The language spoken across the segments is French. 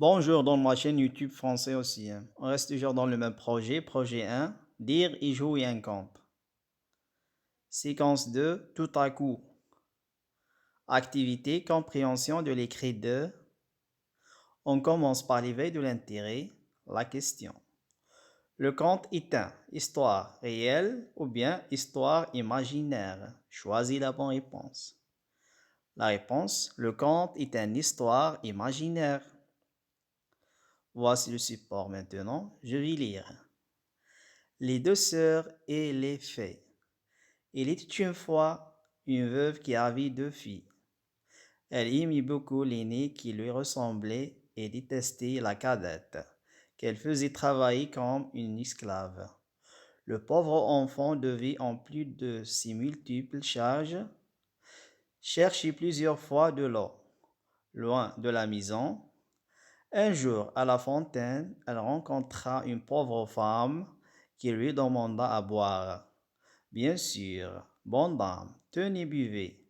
Bonjour, dans ma chaîne YouTube français aussi, hein. On reste toujours dans le même projet. Projet un, dire, y jouer un compte. Séquence 2, tout à coup. Activité, compréhension de l'écrit de. On commence par l'éveil de l'intérêt, la question. Le conte est un, histoire réelle ou bien histoire imaginaire. Choisis la bonne réponse. La réponse, le conte est une histoire imaginaire. Voici le support maintenant. Je vais lire. Les deux sœurs et les fées. Il était une fois une veuve qui avait deux filles. Elle aimait beaucoup l'aînée qui lui ressemblait et détestait la cadette, qu'elle faisait travailler comme une esclave. Le pauvre enfant devait, en plus de ses multiples charges, chercher plusieurs fois de l'eau, loin de la maison. Un jour, à la fontaine, elle rencontra une pauvre femme qui lui demanda à boire. Bien sûr, bonne dame, tenez buvez,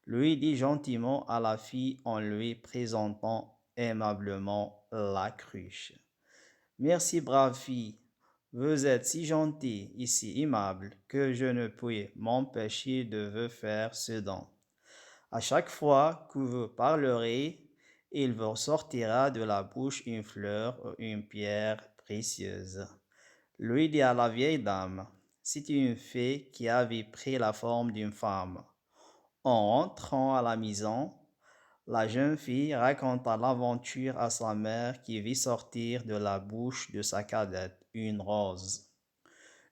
lui dit gentiment à la fille en lui présentant aimablement la cruche. Merci, brave fille, vous êtes si gentille et si aimable que je ne puis m'empêcher de vous faire ce don. À chaque fois que vous parlerez, il vous sortira de la bouche une fleur ou une pierre précieuse. Lui dit à la vieille dame, c'était une fée qui avait pris la forme d'une femme. En rentrant à la maison, la jeune fille raconta l'aventure à sa mère qui vit sortir de la bouche de sa cadette une rose,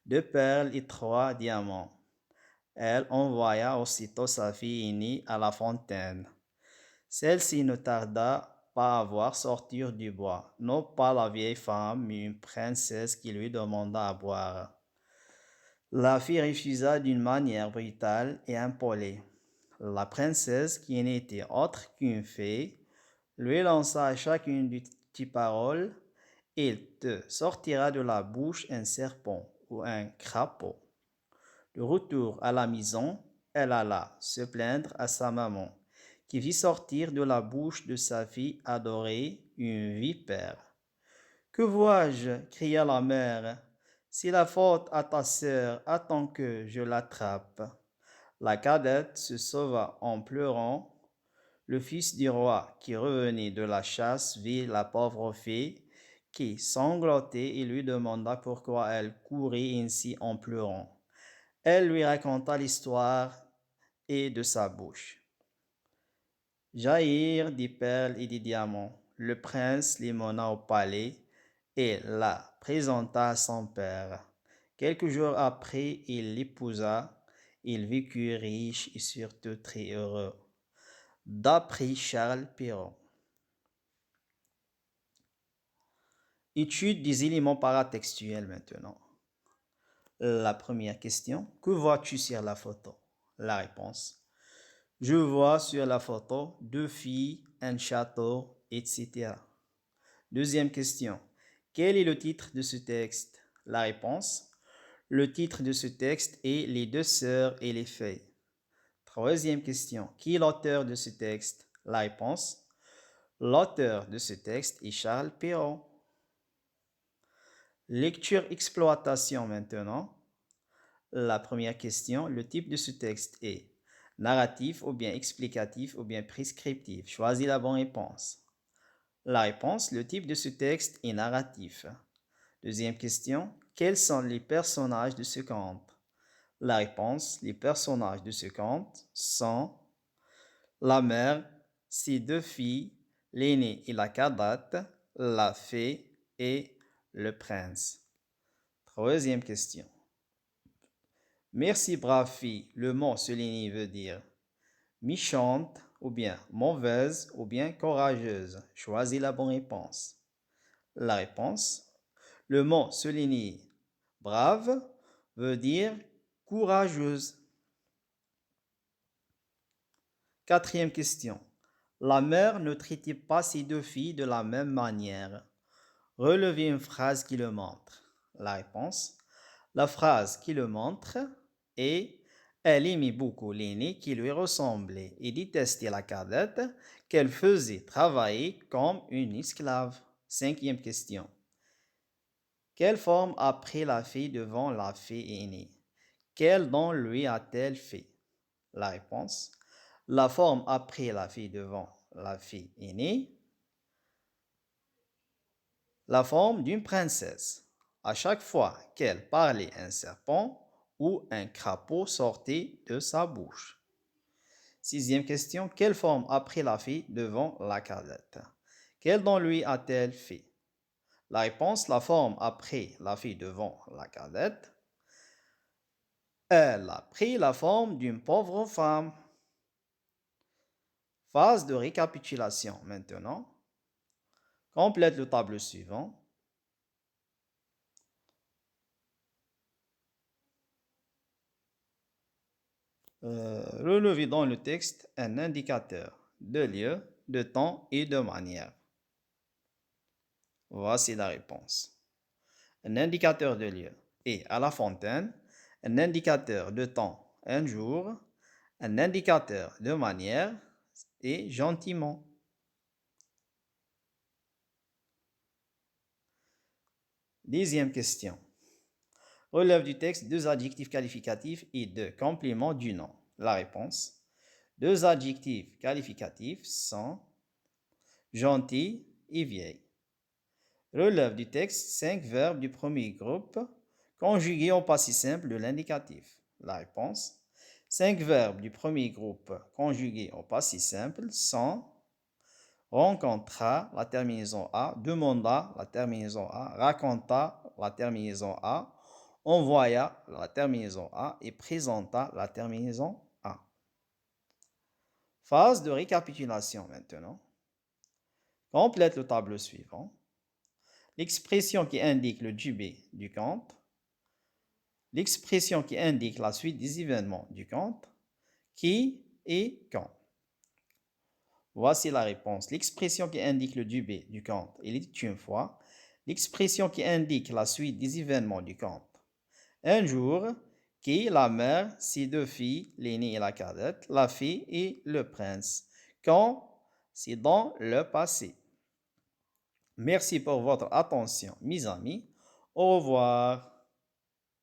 deux perles et trois diamants. Elle envoya aussitôt sa fille aînée à la fontaine. Celle-ci ne tarda pas à voir sortir du bois, non pas la vieille femme, mais une princesse qui lui demanda à boire. La fille refusa d'une manière brutale et impolie. La princesse, qui n'était autre qu'une fée, lui lança à chacune de petites paroles. Il te sortira de la bouche un serpent ou un crapaud. De retour à la maison, elle alla se plaindre à sa maman, qui vit sortir de la bouche de sa fille adorée une vipère. Que vois-je? Cria la mère. C'est la faute à ta sœur, attends que je l'attrape. La cadette se sauva en pleurant. Le fils du roi, qui revenait de la chasse, vit la pauvre fille qui sanglotait et lui demanda pourquoi elle courait ainsi en pleurant. Elle lui raconta l'histoire et de sa bouche jaillirent des perles et des diamants. Le prince les mena au palais et la présenta à son père. Quelques jours après, il l'épousa. Ils vécurent riches et surtout très heureux. D'après Charles Perrault. Étude des éléments paratextuels maintenant. La première question. Que vois-tu sur la photo? La réponse. Je vois sur la photo deux filles, un château, etc. Deuxième question. Quel est le titre de ce texte? La réponse. Le titre de ce texte est Les deux sœurs et les fées. Troisième question. Qui est l'auteur de ce texte? La réponse. L'auteur de ce texte est Charles Perrault. Lecture-exploitation maintenant. La première question. Le type de ce texte est narratif ou bien explicatif ou bien prescriptif. Choisis la bonne réponse. La réponse, le type de ce texte est narratif. Deuxième question, quels sont les personnages de ce conte? La réponse, les personnages de ce conte sont la mère, ses deux filles, l'aînée et la cadette, la fée et le prince. Troisième question. Merci, brave fille. Le mot souligné veut dire méchante ou bien mauvaise ou bien courageuse. Choisis la bonne réponse. La réponse, le mot souligné brave veut dire courageuse. Quatrième question. La mère ne traitait pas ses deux filles de la même manière. Relevez une phrase qui le montre. La réponse, la phrase qui le montre est elle aimait beaucoup l'aînée qui lui ressemblait et détestait la cadette qu'elle faisait travailler comme une esclave. 5e question. Quelle forme a pris la fille devant la fille aînée? Quel don lui a-t-elle fait? La réponse. La forme a pris la fille devant la fille aînée. La forme d'une princesse. À chaque fois qu'elle parlait, un serpent ou un crapaud sortait de sa bouche. 6e question. Quelle forme a pris la fille devant la cadette? Quel don lui a-t-elle fait? La réponse. La forme a pris la fille devant la cadette. Elle a pris la forme d'une pauvre femme. Phase de récapitulation maintenant. Complète le tableau suivant. Relevez dans le texte un indicateur de lieu, de temps et de manière. Voici la réponse. Un indicateur de lieu est à la fontaine, un indicateur de temps un jour, un indicateur de manière et gentiment. Dixième question. Relève du texte 2 adjectifs qualificatifs et 2 compléments du nom. La réponse. 2 adjectifs qualificatifs sont gentil et vieille. Relève du texte 5 verbes du premier groupe conjugués au passé simple de l'indicatif. La réponse. 5 verbes du premier groupe conjugués au passé simple sont rencontra, la terminaison A, demanda, la terminaison A, raconta, la terminaison A, envoya, la terminaison A et présenta, la terminaison A. Phase de récapitulation maintenant. Complète le tableau suivant. L'expression qui indique le dubé du conte. L'expression qui indique la suite des événements du conte. Qui et quand. Voici la réponse. L'expression qui indique le dubé du conte, il était une fois. L'expression qui indique la suite des événements du conte. Un jour, qui, la mère, ses 2 filles, l'aînée et la cadette, la fille et le prince. Quand, c'est dans le passé. Merci pour votre attention, mes amis. Au revoir.